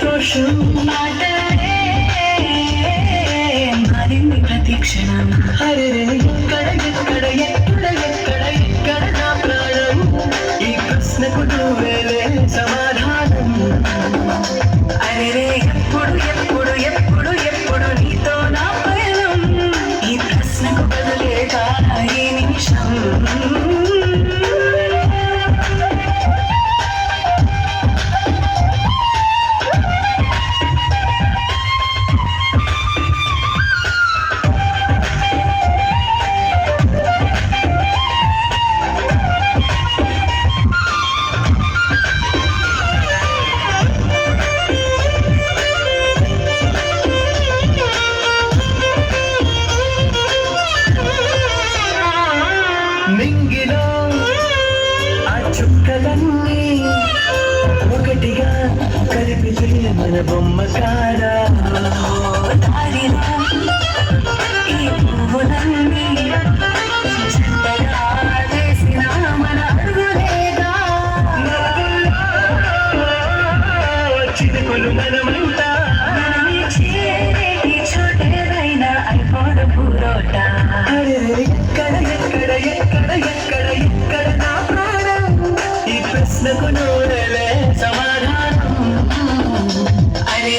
సంతోషం మారింది ప్రతిక్షణం అరే ఎక్కడ ఎక్కడ ఎక్కడ ఎక్కడ ఎక్కడ నా ప్రాణం ఈ ప్రశ్నకు నువ్వేలే సమాధానం అరే ఎప్పుడు ఎప్పుడు ఎప్పుడు ఎప్పుడు నీతో నా పయనం ఈ ప్రశ్నకు బదులేగా ఈ నిమిషం మింగిలో ఆ చుక్కలన్నీ ఒకటిగా కలిపితే మన బొమ్మ కాడా ఈ పువ్వులన్నీ చెత్తగా చేసిన మన అడుగులేగా చిరుకులు మనమంతా చేరేటి చోటేదైనా అయిపోడు పూరోట ఎక్కడ ఎక్కడ ఎక్కడ ఎక్కడ ఎక్కడ నా ప్రాణం ఈ ప్రశ్నకు నోడలే సమాధానం అరే